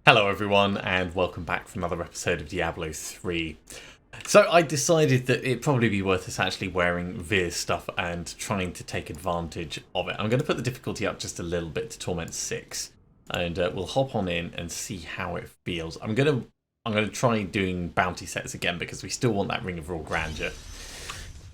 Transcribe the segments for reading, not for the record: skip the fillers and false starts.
Hello everyone and welcome back for another episode of Diablo 3. So I decided that it'd probably be worth us actually wearing Veer's stuff and trying to take advantage of it. I'm going to put the difficulty up just a little bit to Torment 6 and we'll hop on in and see how it feels. I'm going to try doing bounty sets again because we still want that Ring of Raw Grandeur.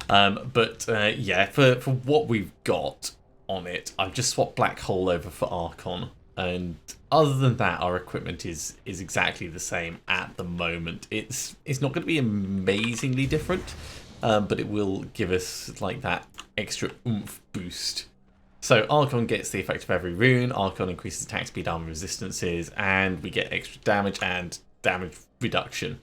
Yeah, for what we've got on it, I've just swapped Black Hole over for Archon. And other than that, our equipment is exactly the same at the moment. It's not going to be amazingly different, but it will give us like that extra oomph boost. So Archon gets the effect of every rune, Archon increases attack speed, armor resistances, and we get extra damage and damage reduction.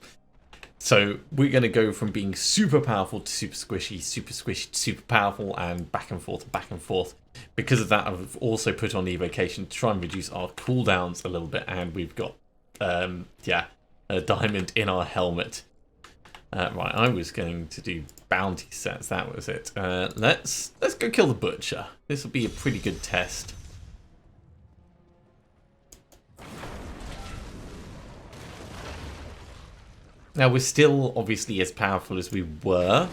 So we're going to go from being super powerful to super squishy to super powerful, and back and forth, back and forth. Because of that, I've also put on Evocation to try and reduce our cooldowns a little bit, and we've got, a diamond in our helmet. Right, I was going to do bounty sets, that was it. Let's go kill the Butcher. This will be a pretty good test. Now, we're still obviously as powerful as we were.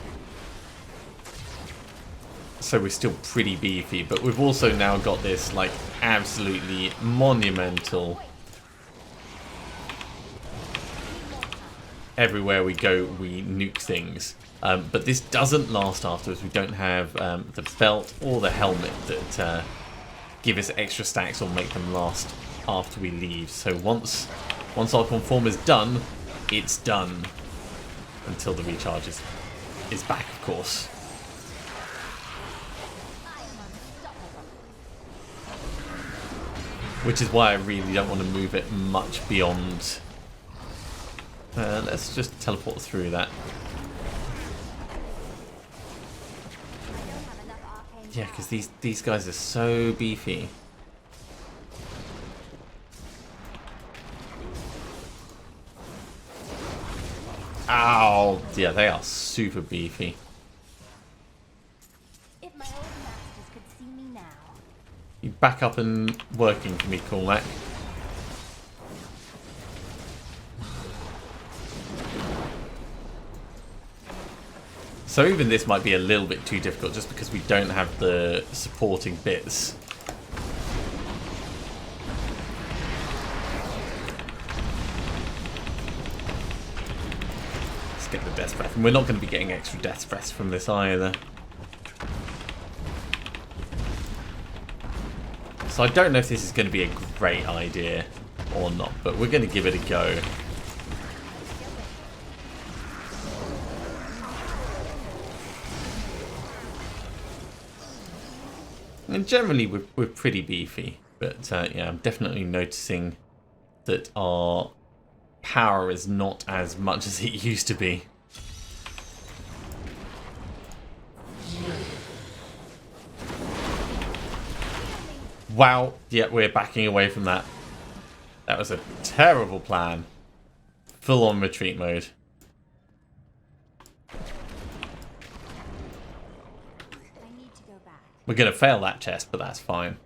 So we're still pretty beefy, but we've also now got this like absolutely monumental everywhere we go we nuke things, but this doesn't last afterwards. We don't have the belt or the helmet that give us extra stacks or make them last after we leave. So once our conform is done, it's done until the recharge is back, of course. Which is why I really don't want to move it much beyond. Let's just teleport through that. Yeah, because these guys are so beefy. Ow! Yeah, they are super beefy. You back up and working for me, Cormac. So even this might be a little bit too difficult just because we don't have the supporting bits. Let's get the Death Breath. And we're not going to be getting extra Death Breath from this either. So I don't know if this is going to be a great idea or not, but we're going to give it a go. And generally we're pretty beefy, but yeah, I'm definitely noticing that our power is not as much as it used to be. Wow, yeah, we're backing away from that. That was a terrible plan. Full on retreat mode. We're going to fail that chest, but that's fine.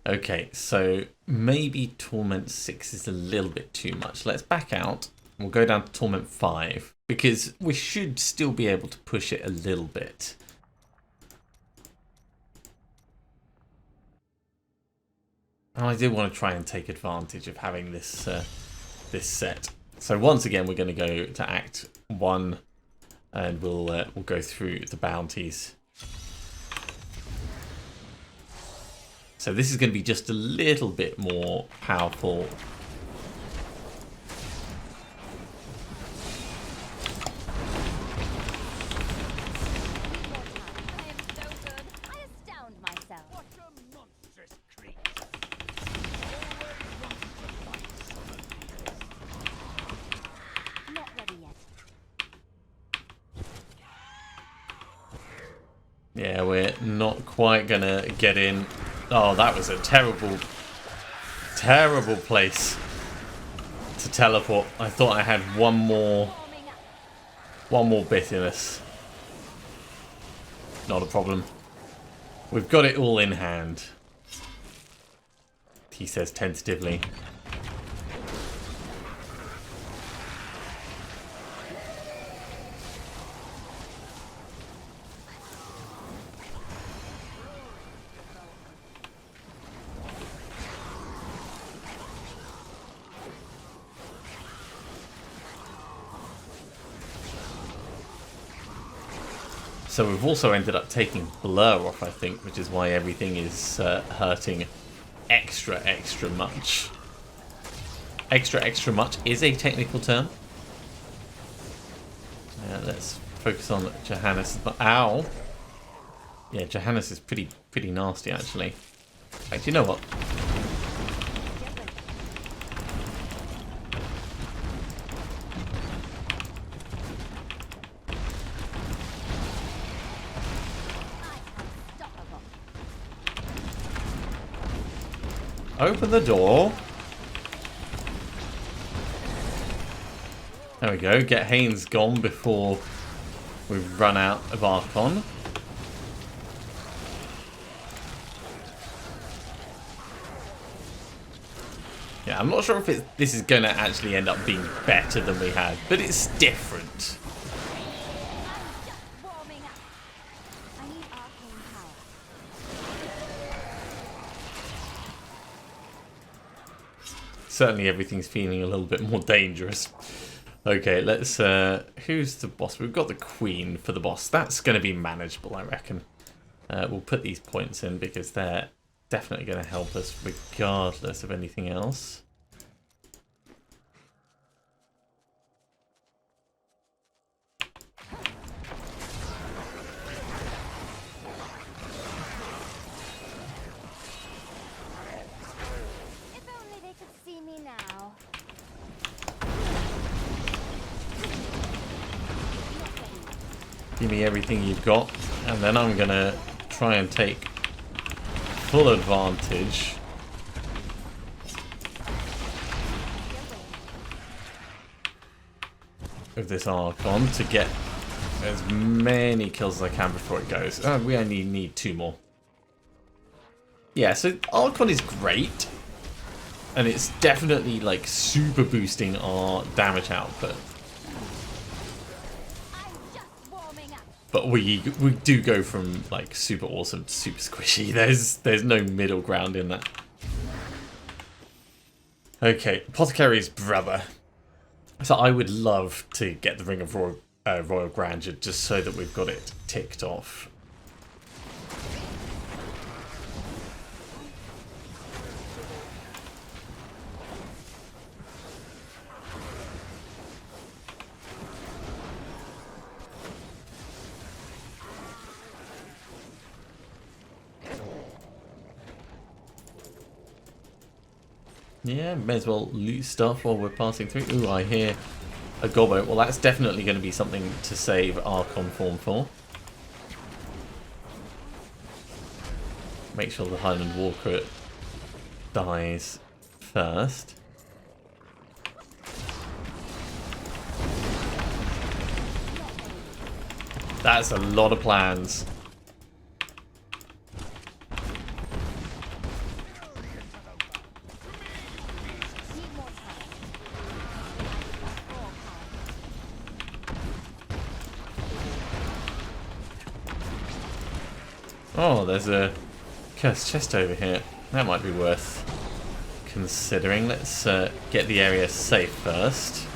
Okay, so maybe Torment 6 is a little bit too much. Let's back out. We'll go down to Torment 5, because we should still be able to push it a little bit. And I do want to try and take advantage of having this this set. So once again, we're going to go to Act 1, and we'll go through the bounties. So this is going to be just a little bit more powerful. Yeah, we're not quite gonna get in. Oh, that was a terrible, terrible place to teleport. I thought I had one more bit in us. Not a problem. We've got it all in hand. he says tentatively. So we've also ended up taking blur off, I think, which is why everything is hurting extra much. Extra much is a technical term. Let's focus on Johannes. Ow! Yeah, Johannes is pretty nasty, actually. In fact, you know what? Open the door. There we go. Get Haynes gone before we run out of Archon. Yeah, I'm not sure if this is going to actually end up being better than we had, but it's different. Certainly everything's feeling a little bit more dangerous. Okay, let's... who's the boss? We've got the Queen for the boss. That's going to be manageable, I reckon. We'll put these points in because they're definitely going to help us regardless of anything else. Give me everything you've got, and then I'm gonna try and take full advantage of this Archon to get as many kills as I can before it goes. We only need 2 more. Yeah, so Archon is great, and it's definitely like super boosting our damage output. But we do go from like super awesome to super squishy. There's no middle ground in that. Okay, Apothecary's brother. So I would love to get the Ring of Royal Grandeur just so that we've got it ticked off. Yeah, may as well loot stuff while we're passing through. Ooh, I hear a gobbo. Well, that's definitely going to be something to save Archon form for. Make sure the Highland Walker dies first. That's a lot of plans. Oh, there's a cursed chest over here. That might be worth considering. Let's get the area safe first.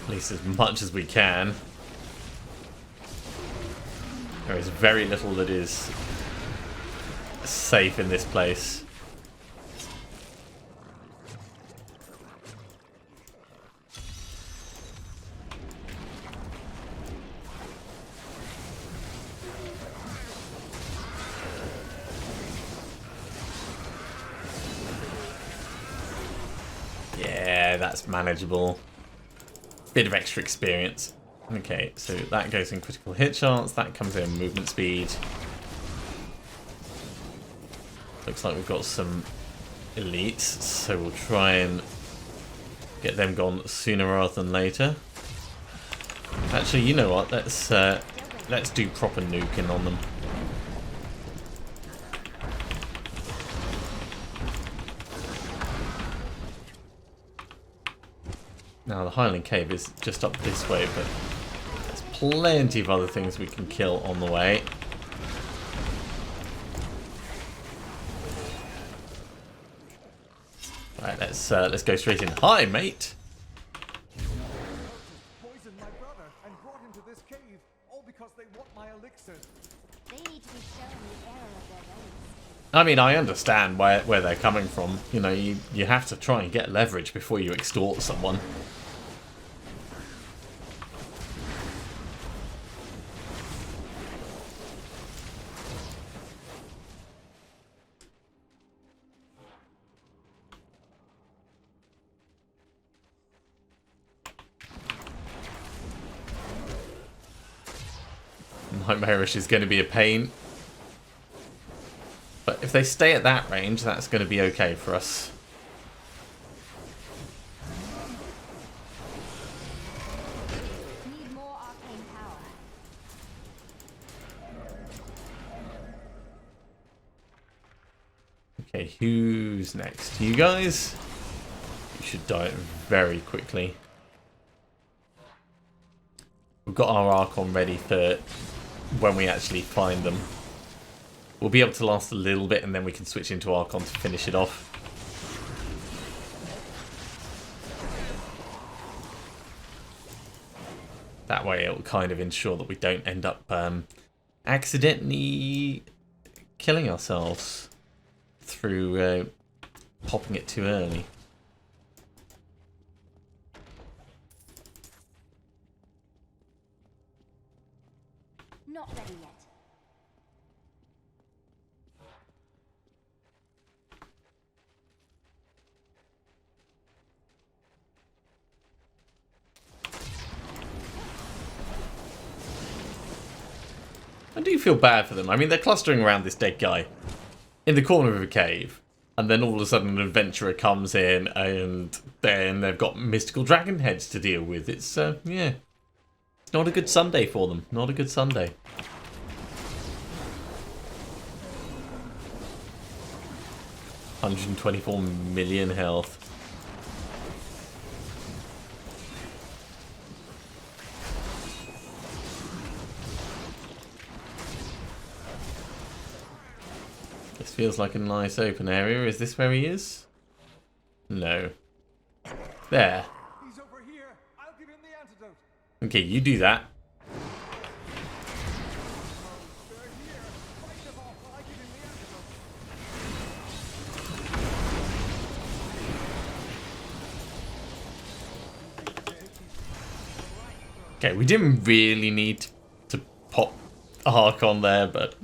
At least as much as we can. There is very little that is safe in this place. Yeah, that's manageable. Bit of extra experience. Okay, so that goes in critical hit chance, that comes in movement speed. Looks like we've got some elites, so we'll try and get them gone sooner rather than later. Actually, you know what? Let's do proper nuking on them. Now the Highland Cave is just up this way, but there's plenty of other things we can kill on the way. Right, let's go straight in. Hi, mate. Poisoned my brother and brought him to this cave, all because they want my elixir. They need to be shown the error of their ways. I mean, I understand where they're coming from. You know, you have to try and get leverage before you extort someone. Nightmarish is going to be a pain. But if they stay at that range, that's going to be okay for us. Need more arcane power. Okay, who's next? You guys? You should die very quickly. We've got our Archon ready for when we actually find them. We'll be able to last a little bit and then we can switch into Archon to finish it off. That way it will kind of ensure that we don't end up accidentally killing ourselves through popping it too early. Not ready yet. I do feel bad for them. I mean, they're clustering around this dead guy in the corner of a cave, and then all of a sudden an adventurer comes in, and then they've got mystical dragon heads to deal with. It's, yeah. It's not a good Sunday for them. Not a good Sunday. $124 million health. This feels like a nice open area. Is this where he is? No. There. He's over here. I'll give him the antidote. Okay, you do that. They're here. Fight them off while I give him the antidote. Okay, we didn't really need to pop Archon there, but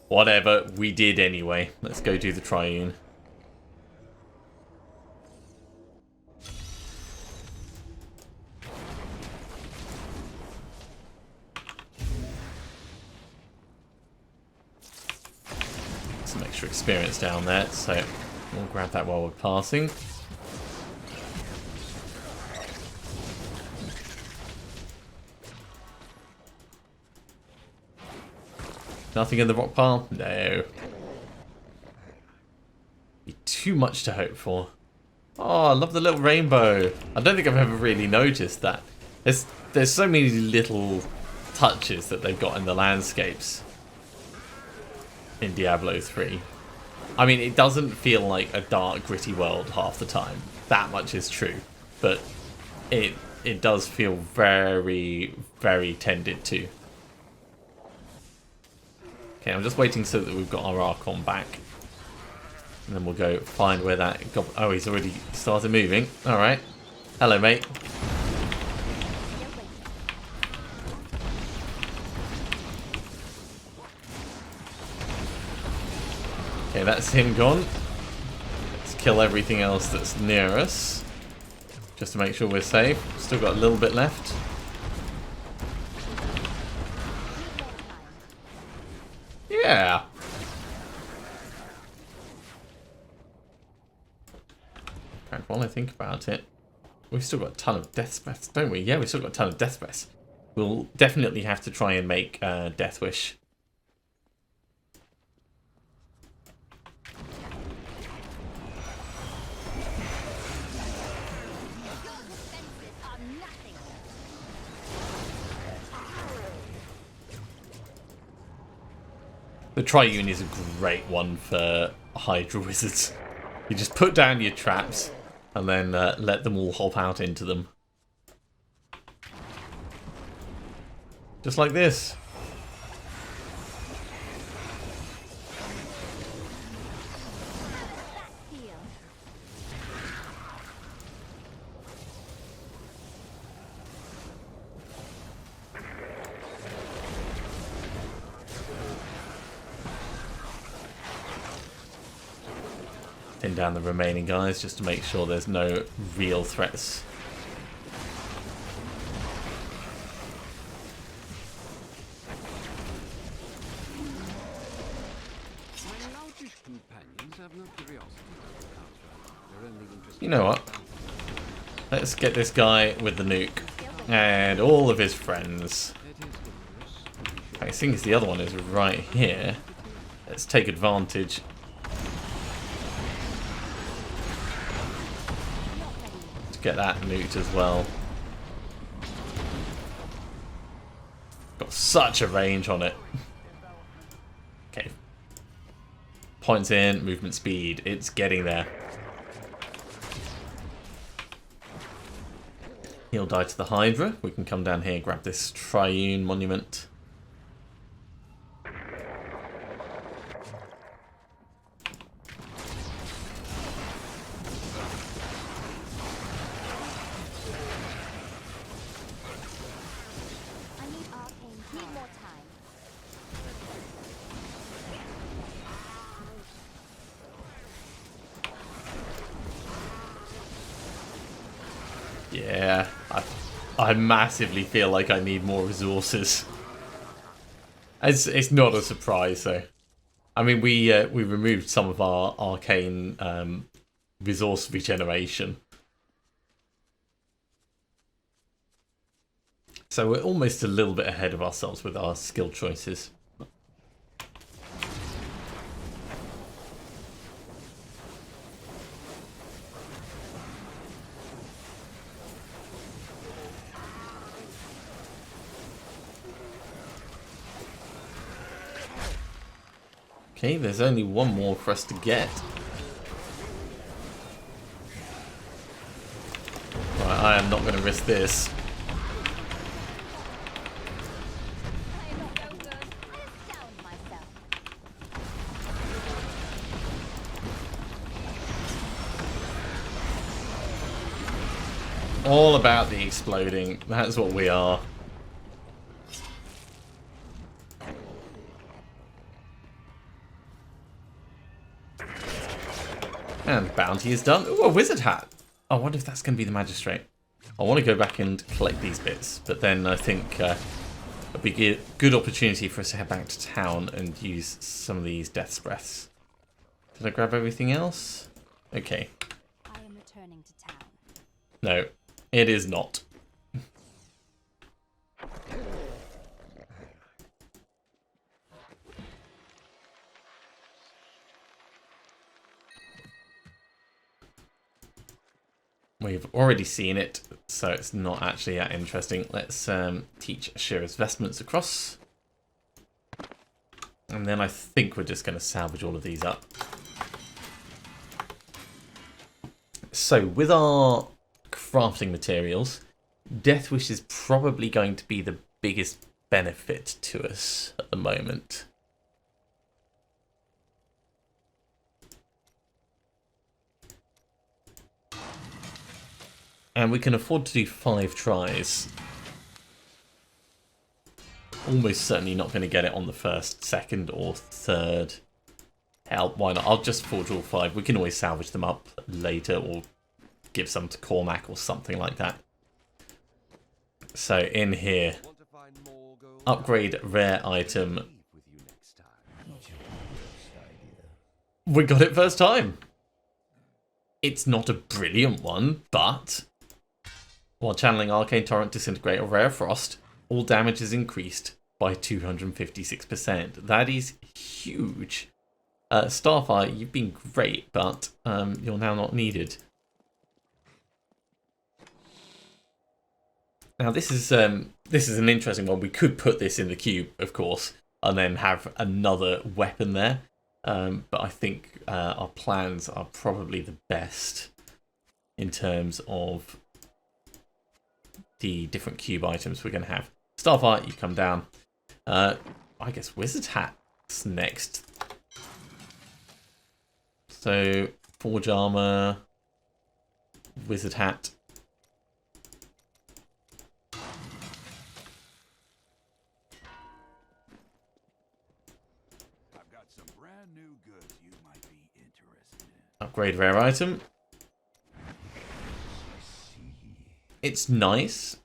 whatever, we did anyway. Let's go do the triune. Some extra experience down there, so we'll grab that while we're passing. Nothing in the rock pile? No. Be too much to hope for. Oh, I love the little rainbow. I don't think I've ever really noticed that. There's so many little touches that they've got in the landscapes in Diablo 3. I mean, it doesn't feel like a dark, gritty world half the time. That much is true. But it does feel very, very tended to. Okay, I'm just waiting so that we've got our Archon back. And then we'll go find where that... Oh, he's already started moving. Alright. Hello, mate. Okay, that's him gone. Let's kill everything else that's near us. Just to make sure we're safe. Still got a little bit left. Yeah. In fact, while I think about it, we've still got a ton of death breaths, don't we? Yeah, we've still got a ton of death breaths. We'll definitely have to try and make Death Wish. The Triune is a great one for Hydra wizards. You just put down your traps and then let them all hop out into them. Just like this. Pin down the remaining guys just to make sure there's no real threats. You know what? Let's get this guy with the nuke and all of his friends. I think the other one is right here. Let's take advantage. Get that nuked as well. Got such a range on it. Okay. Points in, movement speed. It's getting there. He'll die to the Hydra. We can come down here and grab this Triune monument. Yeah, I massively feel like I need more resources. It's not a surprise though. I mean, we removed some of our arcane resource regeneration, so we're almost a little bit ahead of ourselves with our skill choices. Okay, there's only one more for us to get. Right, I am not going to risk this. All about the exploding. That's what we are. And bounty is done. Ooh, a wizard hat. I wonder if that's going to be the magistrate. I want to go back and collect these bits, but then I think it'd be a good opportunity for us to head back to town and use some of these death's breaths. Did I grab everything else? Okay. I am returning to town. No, it is not. We've already seen it, so it's not actually that interesting. Let's teach Shira's vestments across. And then I think we're just going to salvage all of these up. So with our crafting materials, Death Wish is probably going to be the biggest benefit to us at the moment. And we can afford to do 5 tries. Almost certainly not going to get it on the first, second, or third. Hell, why not? I'll just forge all 5. We can always salvage them up later or give some to Cormac or something like that. So in here, upgrade rare item. We got it first time. It's not a brilliant one, but while channeling Arcane Torrent, Disintegrate, or Rare Frost, all damage is increased by 256%. That is huge. Starfire, you've been great, but you're now not needed. Now this is an interesting one. We could put this in the cube, of course, and then have another weapon there. But I think our plans are probably the best in terms of the different cube items we're going to have. Starfire, you come down. I guess Wizard Hat's next. So, Forge Armor, Wizard Hat. I've got some brand new goods you might be interested in. Upgrade rare item. It's nice.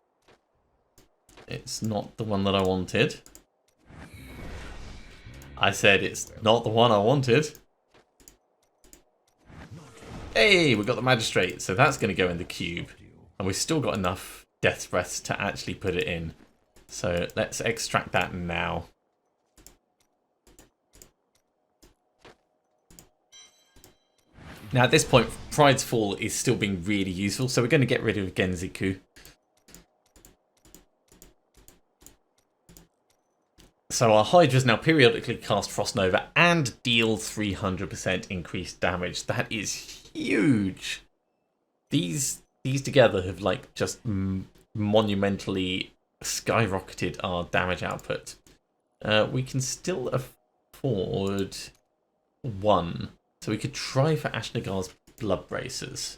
It's not the one that I wanted. I said it's not the one I wanted. Hey, we got the Magistrate, so that's going to go in the cube. And we've still got enough Death's Breaths to actually put it in. So let's extract that now. Now at this point, Pride's Fall is still being really useful, so we're going to get rid of Genziku. So our Hydras now periodically cast Frost Nova and deal 300% increased damage. That is huge. These together have like just monumentally skyrocketed our damage output. We can still afford one. So we could try for Ashnagar's Blood Bracers.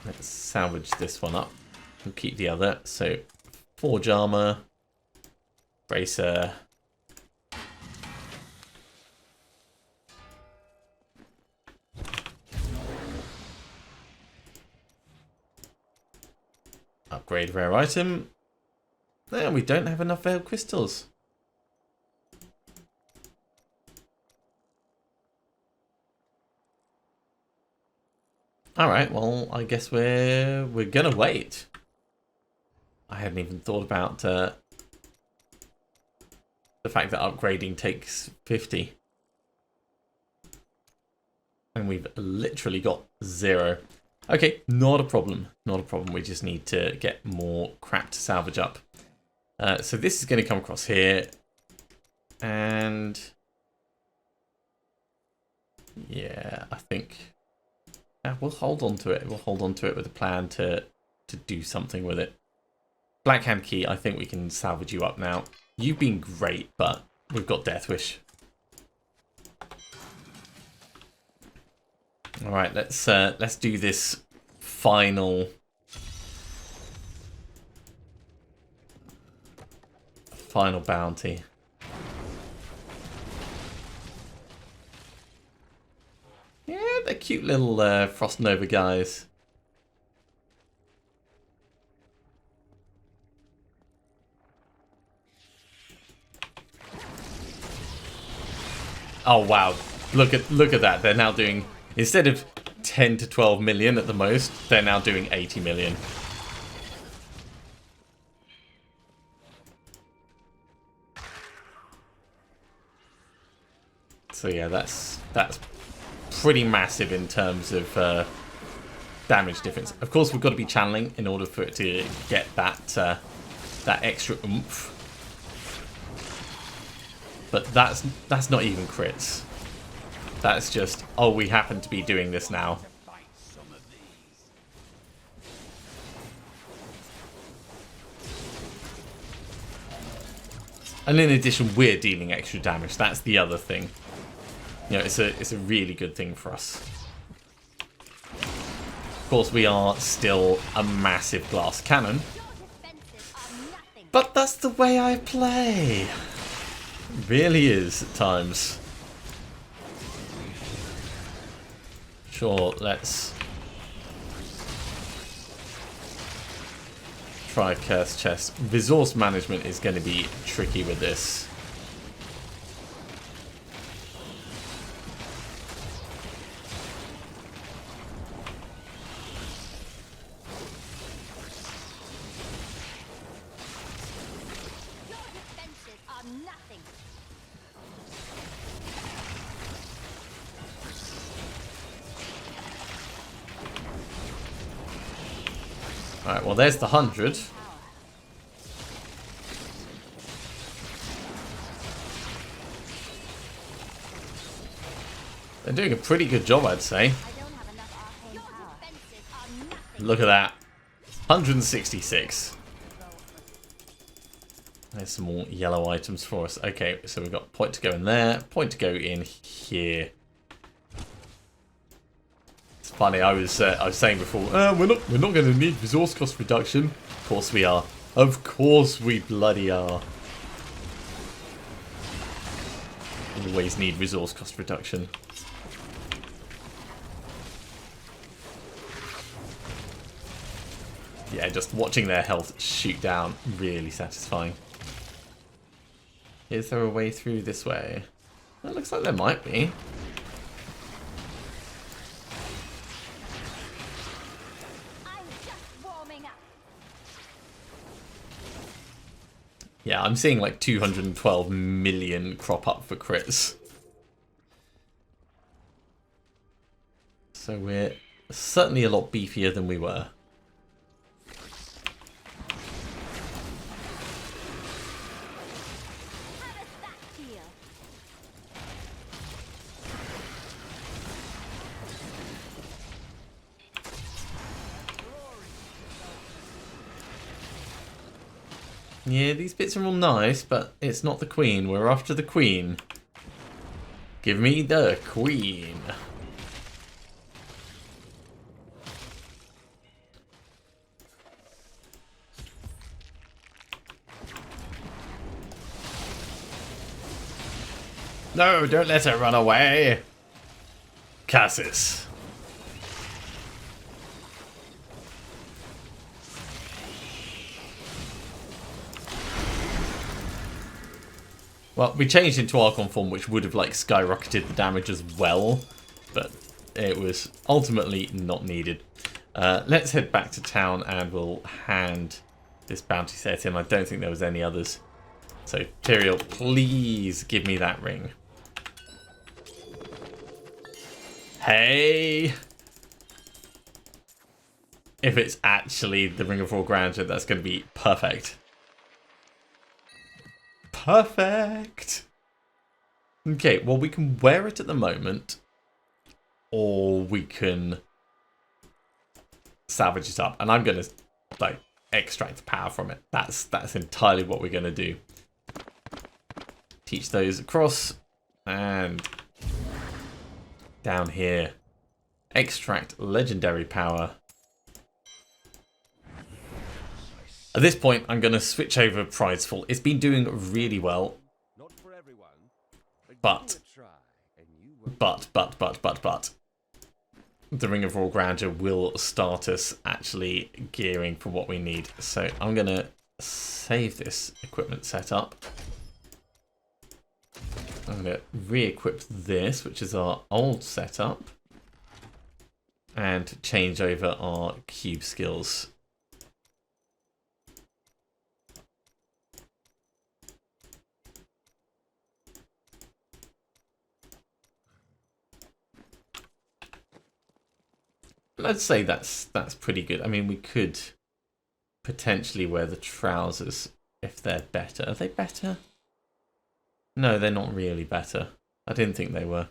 Let's salvage this one up. We'll keep the other. So, Forge Armor, Bracer. Upgrade rare item. There, we don't have enough Veiled Crystals. Alright, well, I guess we're gonna wait. I hadn't even thought about the fact that upgrading takes 50. And we've literally got 0. Okay, not a problem. Not a problem. We just need to get more crap to salvage up. So this is going to come across here. And yeah, I think we'll hold on to it. We'll hold on to it with a plan to do something with it. Blackhand Key, I think we can salvage you up now. You've been great, but we've got Death Wish. All right, let's do this final bounty. Yeah, they're cute little Frost Nova guys. Oh wow, look at that. They're now doing, instead of 10 to 12 million at the most, they're now doing 80 million. So yeah, that's pretty massive in terms of damage difference. Of course, we've got to be channeling in order for it to get that extra oomph. But that's not even crits. That's just, oh, we happen to be doing this now. And in addition, we're dealing extra damage. That's the other thing. You know, it's a really good thing for us. Of course, we are still a massive glass cannon. But that's the way I play. It really is at times. Sure, let's try a Curse Chest. Resource management is going to be tricky with this. Alright, well there's the 100. They're doing a pretty good job, I'd say. I don't have enough arcane power. Defenses are nothing. Look at that. 166. There's some more yellow items for us. Okay, so we've got point to go in there, point to go in here. It's funny, I was saying before, we're not going to need resource cost reduction. Of course we are. Of course we bloody are. Always need resource cost reduction. Yeah, just watching their health shoot down, really satisfying. Is there a way through this way? Well, it looks like there might be. I'm just warming up. Yeah, I'm seeing like 212 million crop up for crits. So we're certainly a lot beefier than we were. How does that feel? Yeah, these bits are all nice, but it's not the queen. We're after the queen. Give me the queen. No, don't let her run away. Cassis. Well, we changed into Archon form, which would have like skyrocketed the damage as well, but it was ultimately not needed. Let's head back to town and we'll hand this bounty set in. I don't think there was any others. So, Tyrael, please give me that ring. Hey! If it's actually the Ring of Raw Grandeur, that's going to be perfect. Perfect! Okay, well, we can wear it at the moment, or we can salvage it up. And I'm going to, like, extract the power from it. That's entirely what we're going to do. Teach those across, and down here, extract legendary power. At this point, I'm going to switch over Prideful. It's been doing really well, Not for everyone, but try and you will the Ring of Raw Grandeur will start us actually gearing for what we need. So I'm going to save this equipment setup. I'm going to re-equip this, which is our old setup, and change over our cube skills. Let's say that's pretty good. I mean, we could potentially wear the trousers if they're better. Are they better? No, they're not really better. I didn't think they were.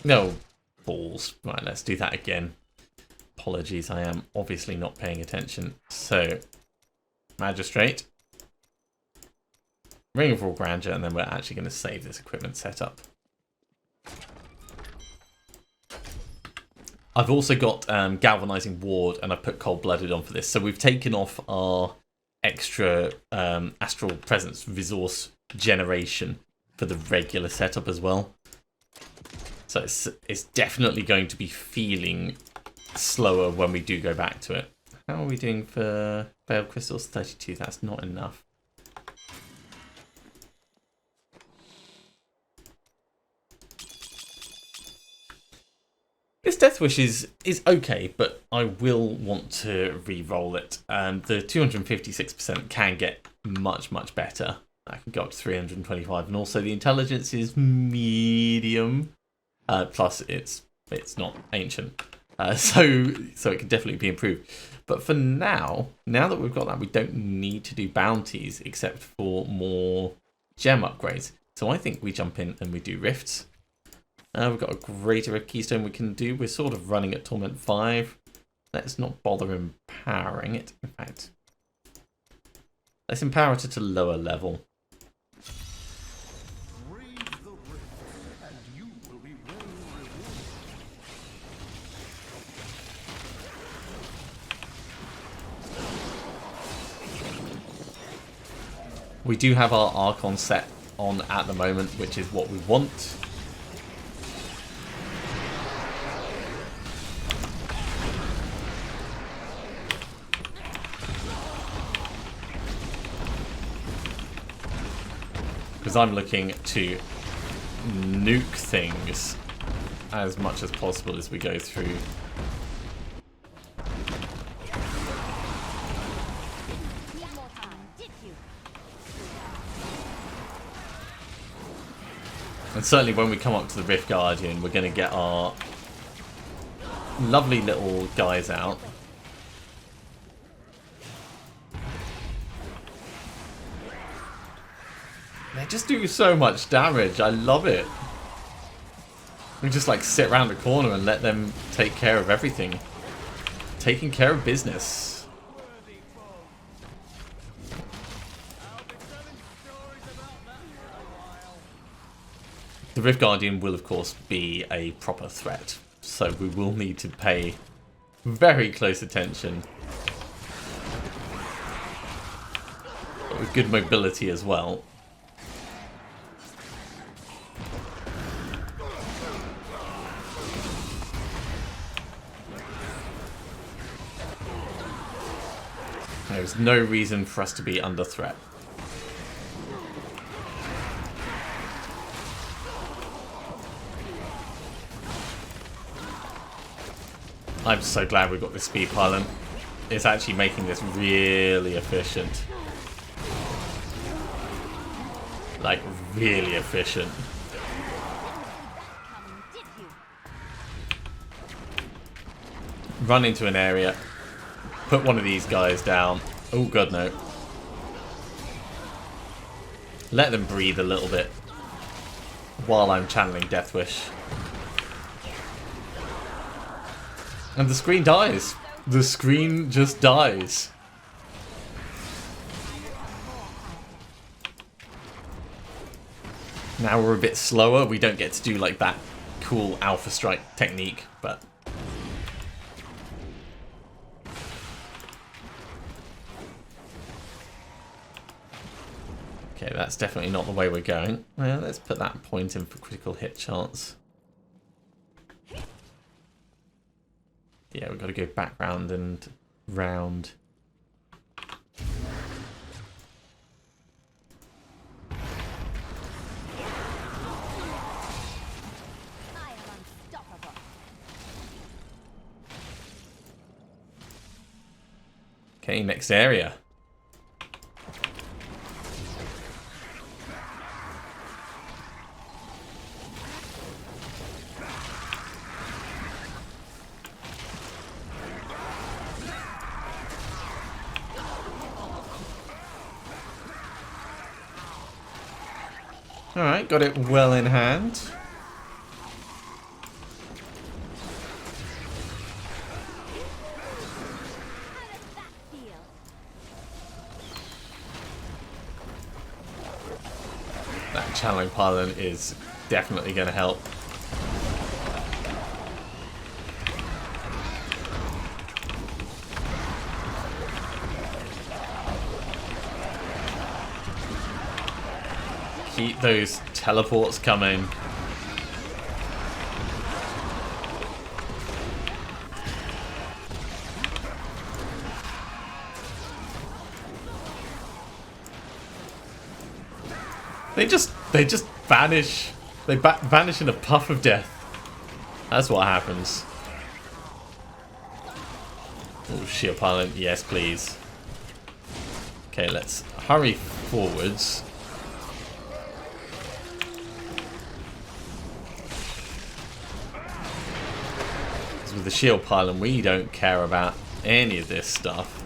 No, balls. Right, let's do that again. Apologies, I am obviously not paying attention. So, Magistrate, Ring of Raw Grandeur, and then we're actually going to save this equipment setup. I've also got Galvanizing Ward, and I've put Cold Blooded on for this. So we've taken off our extra Astral Presence resource generation for the regular setup as well. So it's definitely going to be feeling slower when we do go back to it. How are we doing for Veiled Crystals? 32, that's not enough. This Death Wish is okay, but I will want to re-roll it. The 256% can get much, much better. I can go up to 325, and also the intelligence is medium. Plus, it's not ancient, so it can definitely be improved. But for now that we've got that, we don't need to do bounties except for more gem upgrades. So I think we jump in and we do rifts. We've got a greater keystone we can do. We're sort of running at Torment 5. Let's not bother empowering it. In fact, let's empower it at a lower level. We do have our Archon set on at the moment, which is what we want. Because I'm looking to nuke things as much as possible as we go through. And certainly when we come up to the Rift Guardian, we're going to get our lovely little guys out. They just do so much damage. I love it. We just like sit around the corner and let them take care of everything. Taking care of business. The Rift Guardian will of course be a proper threat, so we will need to pay very close attention. But with good mobility as well. There's no reason for us to be under threat. I'm so glad we've got this speed pylon. It's actually making this really efficient. Like, really efficient. Run into an area. Put one of these guys down. Oh god, no. Let them breathe a little bit while I'm channeling Death Wish. And the screen dies. The screen just dies. Now we're a bit slower. We don't get to do like that cool Alpha Strike technique, but... Okay, that's definitely not the way we're going. Well, let's put that point in for critical hit chance. Yeah, we've got to go back round and round. Okay, next area. Alright, got it well in hand. That channeling pylon is definitely going to help. Keep those teleports coming. They just vanish. They vanish in a puff of death. That's what happens. Oh, shield pylon. Yes, please. Okay, let's hurry forwards. With the shield pylon, we don't care about any of this stuff.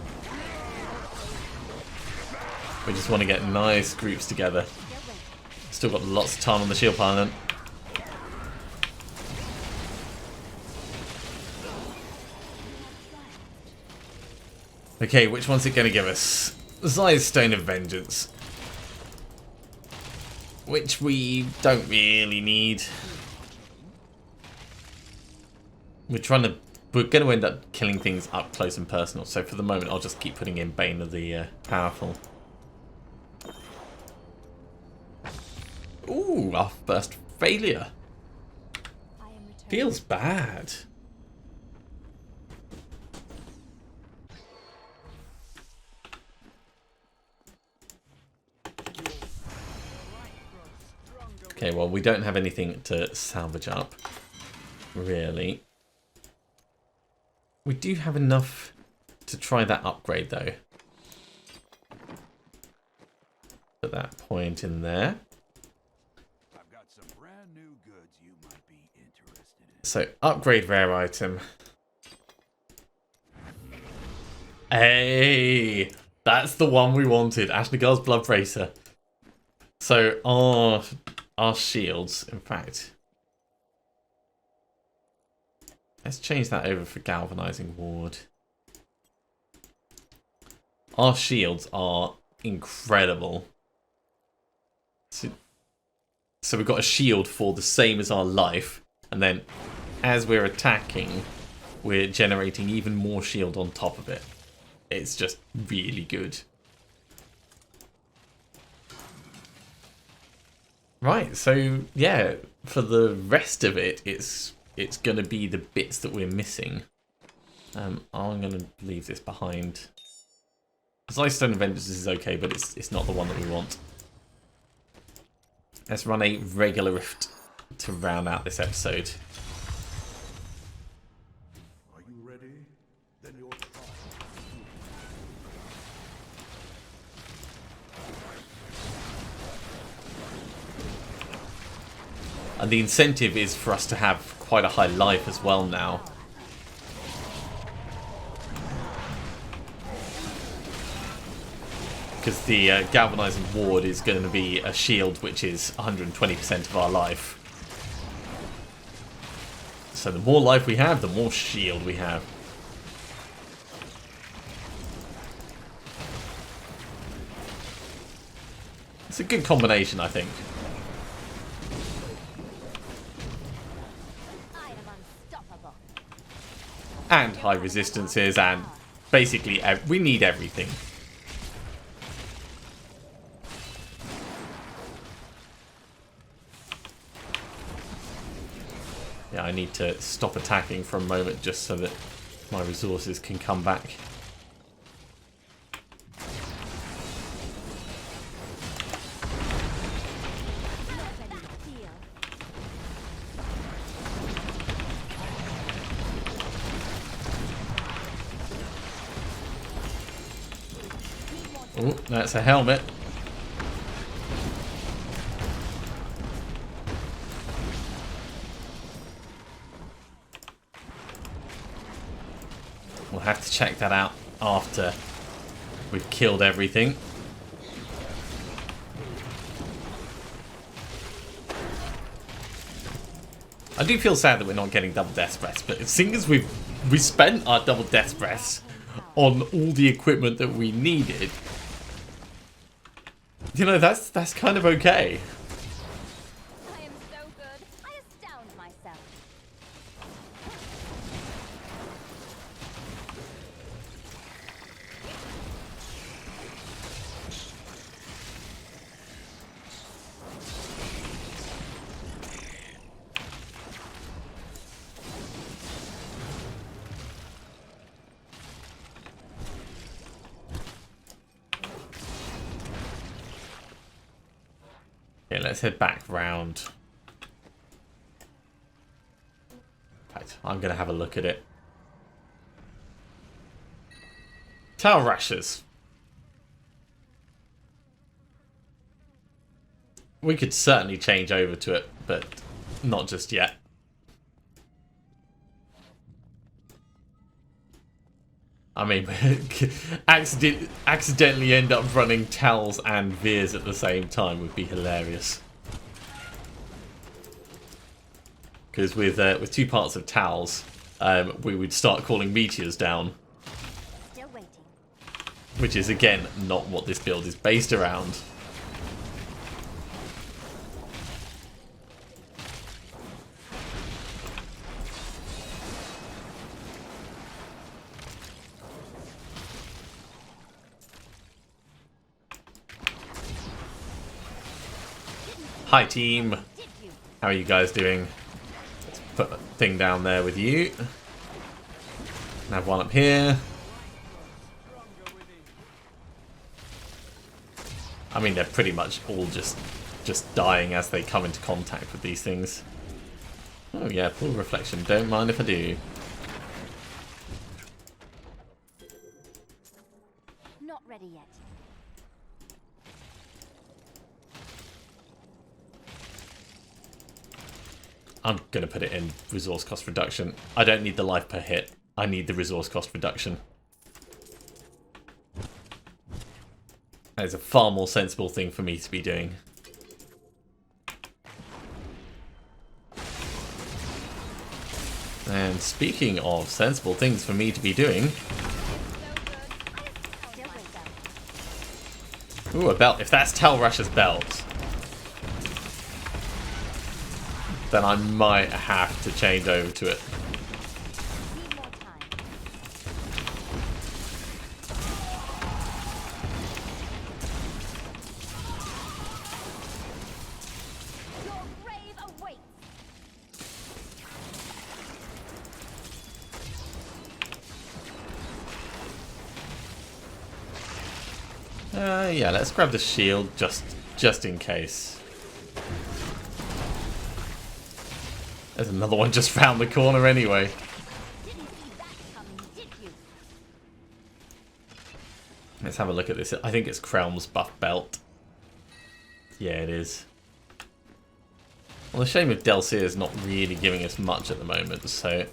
We just want to get nice groups together. Still got lots of time on the shield pylon. Okay, which one's it going to give us? Zai's Stone of Vengeance. Which we don't really need. We're going to end up killing things up close and personal. So for the moment, I'll just keep putting in Bane of the Powerful. Ooh, our first failure. Feels bad. Okay, well, we don't have anything to salvage up, really. We do have enough to try that upgrade, though. Put that point in there. I've got some brand new goods you might be interested in. So, upgrade rare item. Hey! That's the one we wanted. Ashnagar's Blood Bracer. So, our shields, in fact. Let's change that over for Galvanizing Ward. Our shields are incredible. So we've got a shield for the same as our life. And then, as we're attacking, we're generating even more shield on top of it. It's just really good. Right, so yeah, for the rest of it, it's going to be the bits that we're missing. I'm going to leave this behind. Stone of Vengeance is okay, but it's not the one that we want. Let's run a regular rift to round out this episode. Are you ready? Then you're And the incentive is for us to have quite a high life as well now. Because the Galvanizing Ward is going to be a shield which is 120% of our life. So the more life we have, the more shield we have. It's a good combination, I think. And high resistances, and basically we need everything. Yeah, I need to stop attacking for a moment just so that my resources can come back. Oh, that's a helmet. We'll have to check that out after we've killed everything. I do feel sad that we're not getting double death breaths, but seeing as we spent our double death breaths on all the equipment that we needed, you know, that's kind of okay. I am so good. I astound myself. Okay, let's head back round. Right, I'm going to have a look at it. Tower Rashers. We could certainly change over to it, but not just yet. I mean, accidentally end up running Tals and Veers at the same time would be hilarious. Because with two parts of Tals, we would start calling meteors down. Still waiting. which is again not what this build is based around. Hi team, how are you guys doing? Let's put a thing down there with you. And have one up here. I mean, they're pretty much all just dying as they come into contact with these things. Oh yeah, full reflection, don't mind if I do. Not ready yet. I'm going to put it in resource cost reduction. I don't need the life per hit. I need the resource cost reduction. That is a far more sensible thing for me to be doing. And speaking of sensible things for me to be doing... Ooh, a belt. If that's Telrash's belt, then I might have to change over to it. Your grave awaits. Yeah, let's grab the shield just in case. There's another one just round the corner anyway. Didn't see that coming, did you? Let's have a look at this. I think it's Krelm's buff belt. Yeah, it is. Well, the shame of Delcia is not really giving us much at the moment, so...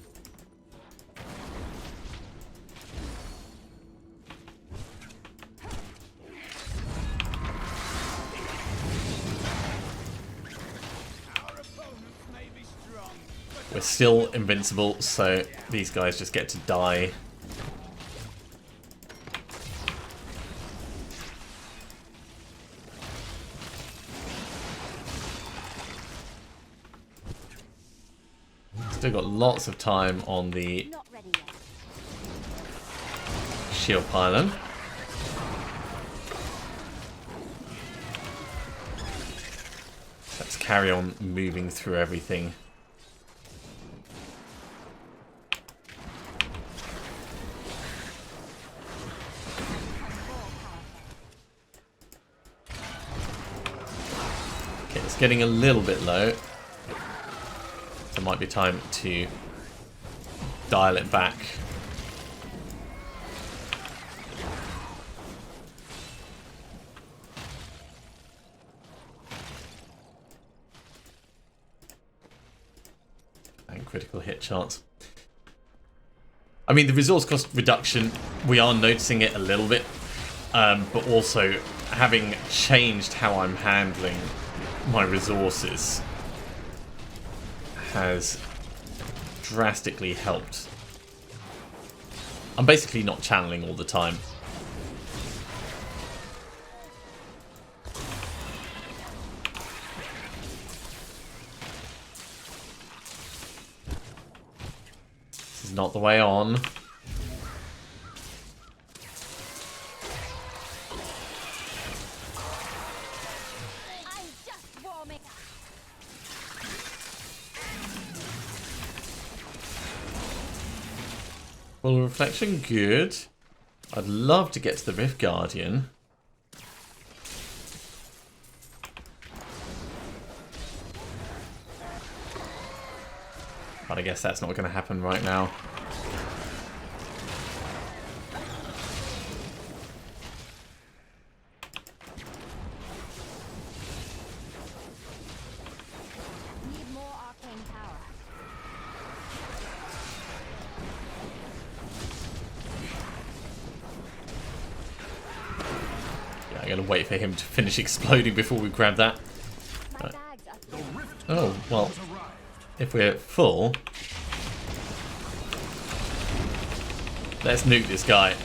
We're still invincible, so these guys just get to die. Still got lots of time on the Not ready yet. shield pylon. Let's carry on moving through everything. Okay, it's getting a little bit low. So it might be time to dial it back. And critical hit chance. I mean, the resource cost reduction, we are noticing it a little bit, but also having changed how I'm handling my resources has drastically helped. I'm basically not channeling all the time. This is not the way on. I'm just warming up. Full reflection, good. I'd love to get to the Rift Guardian. But I guess that's not going to happen right now. Need more arcane power. Yeah, I'm going to wait for him to finish exploding before we grab that. My bags are full. Oh, well, if we're full, let's nuke this guy.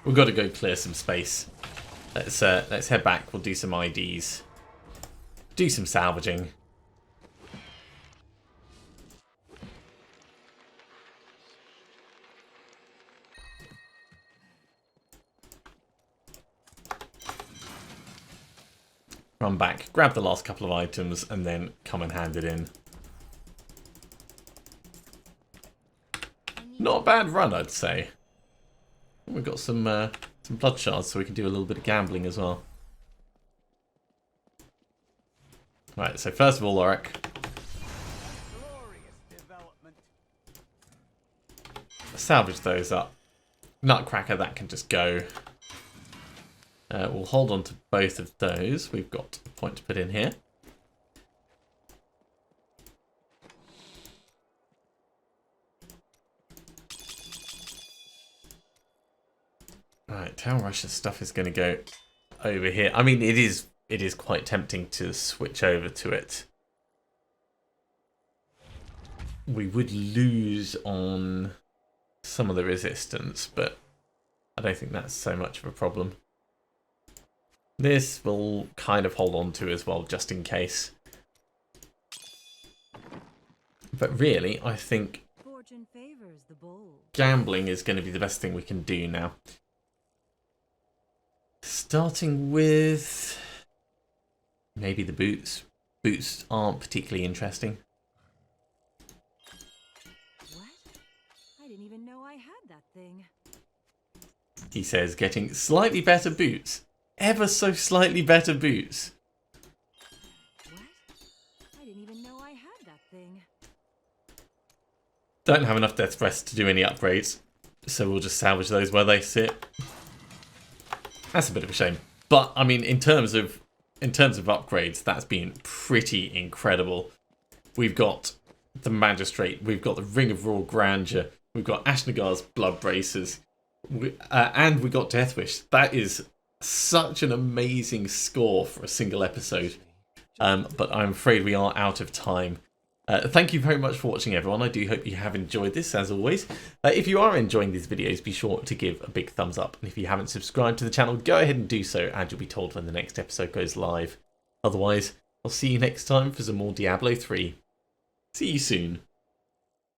We've got to go clear some space. Let's head back. We'll do some IDs. Do some salvaging. Run back, grab the last couple of items, and then come and hand it in. Not a bad run, I'd say. We've got some blood shards, so we can do a little bit of gambling as well. Right, so first of all, Lorik. Salvage those up. Nutcracker, that can just go. We'll hold on to both of those. We've got a point to put in here. Right, Town Rush's stuff is going to go over here. I mean, it is quite tempting to switch over to it. We would lose on some of the resistance, but I don't think that's so much of a problem. This we'll kind of hold on to as well, just in case. But really, I think Fortune favors the bold. Gambling is going to be the best thing we can do now. Starting with maybe the boots. Boots aren't particularly interesting. What? I didn't even know I had that thing. He says getting slightly better boots. Ever so slightly better boots. What? I didn't even know I had that thing. Don't have enough death breaths to do any upgrades, so we'll just salvage those where they sit. That's a bit of a shame. But I mean, in terms of upgrades, that's been pretty incredible. We've got the Magistrate, we've got the Ring of Raw Grandeur, we've got Ashnagar's Blood Bracers, and we got Death Wish. That is such an amazing score for a single episode. But I'm afraid we are out of time. Thank you very much for watching, everyone. I do hope you have enjoyed this, as always. If you are enjoying these videos, be sure to give a big thumbs up. And if you haven't subscribed to the channel, go ahead and do so, and you'll be told when the next episode goes live. Otherwise, I'll see you next time for some more Diablo 3. See you soon.